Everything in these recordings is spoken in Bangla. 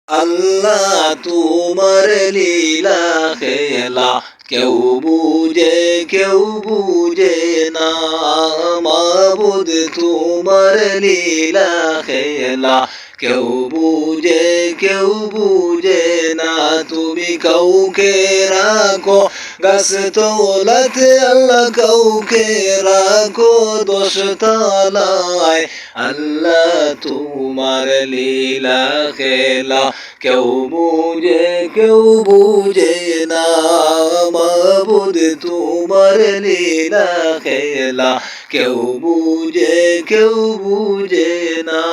আল্লাহ তোমার লীলা খেলা কেউ বুঝে না মাবুদ তোমার লীলা খেলা কেউ বুঝে না তুমি কাউকে রাখো গাছ তোলাতে আল্লাহ কাউকে রাখো দশ তলায় আল্লাহ তোমার লীলা খেলা কেউ বুঝে না মাবুদ তোমার লীলা খেলা কেউ বুঝে না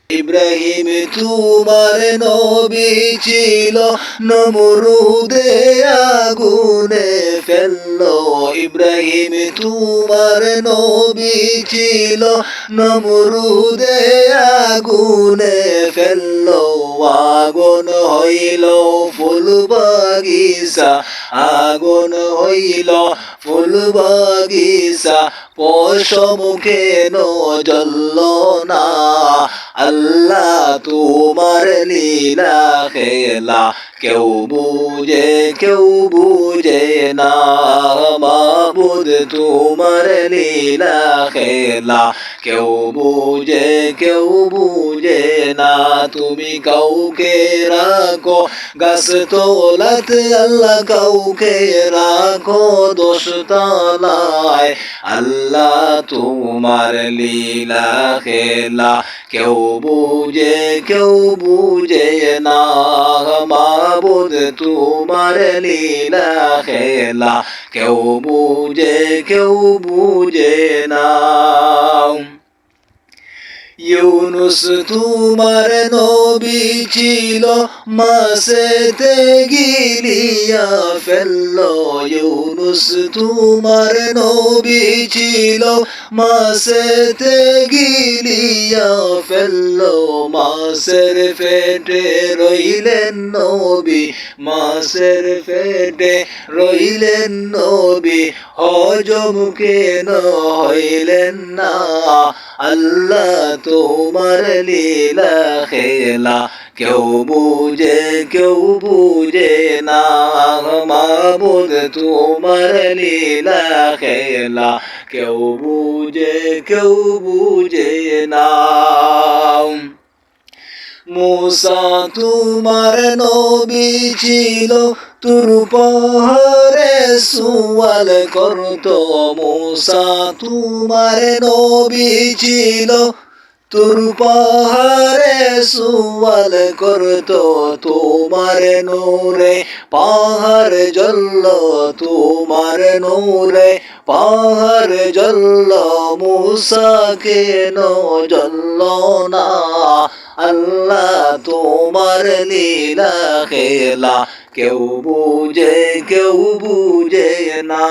ইব্রাহিম তোমার নবী ছিল নমরুদে আগুনে ফেললো ইব্রাহিম তোমার নবী ছিল নমরুদে আগুনে ফেললো আগুন হইল ফুল বাগিচা আগুন হইল ফুল বাগিচা পশম কেন জ্বলল না আল্লাহ তোমার লীলা খেলা কেউ বুঝে না মাবুদ তোমার লীলা খেলা কেউ বুঝে না তুমি কাউকে রাখো গাছ তোলাতে আল্লাহ কাউকে রাখো দশ তলায় আল্লাহ তোমার লীলা খেলা কেউ বুঝে না মাবুদ তোমার লীলা খেলা কেউ বুঝে না ইউনুস তোমার নবী ছিল মাছেতে গিলিয়া ফেললো ইউনুস তোমার নবী ছিল মাছেতে গিলিয়া ফেললো মাছের পেটে রইলেন নবী মাছের পেটে রইলেন নবী হজম কেন হইলেন না আল্লাহ তোমার লীলা খেলা কেউ বুঝে না মাবুদ তোমার লীলা খেলা কেউ বুঝে না মুসা তোমার নবী ছিল তোর পাহাড়ে সুয়াল করতো মুসা তোমার নবী ছিল তোর পাহাড়ে সুয়াল করতো তোমার নূরে পাহাড় জ্বলল তোমার নূরে পাহাড় জ্বলল মুসা কেন জ্বলল না আল্লাহ তোমার লীলা খেলা কেউ বুঝে না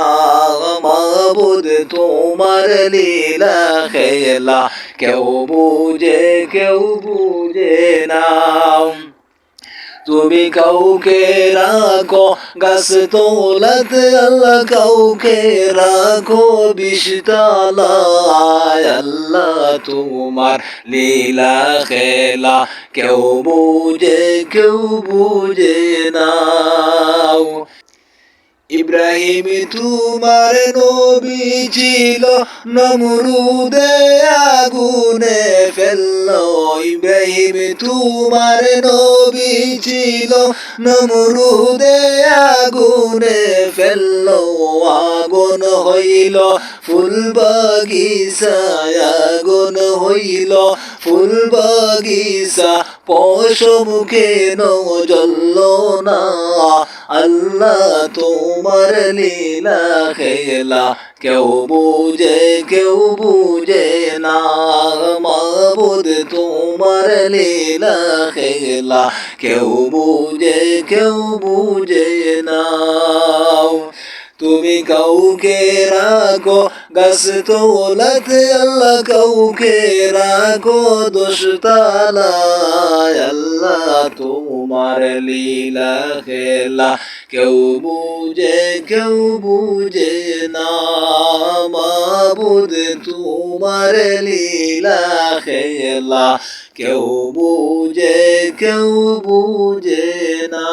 মাবুদ তোমার লীলা খেলা কেউ বুঝে না তুমি কাউকে রাখো গাছ তোলাতে আল্লাহ কাউকে রাখো বিশতলায় আল্লাহ তোমার লীলা খেলা কেউ বুঝে না ইব্রাহিম তোমার নবী ছিল নমরুদে আগুনে ফেললো ইব্রাহিম তোমার নবী ছিল নমরুদে আগুনে ফেললো আগুন হইল ফুল বাগিচায় আগুন হইল ফুল বাগিচা পশম কেন জ্বলল না আল্লাহ তোমার লীলা খেলা কেউ বুঝে না মাবুদ তোমার লীলা খেলা কেউ বুঝে না তুমি কাউকে রাখো গাছ তোলাতে আল্লাহ কাউকে রাখো দশ তলায় আল্লাহ খেলা তোমার লীলা খেলা কেউ বুঝে না মাবুদ তোমার লীলা খেলা কেউ বুঝে না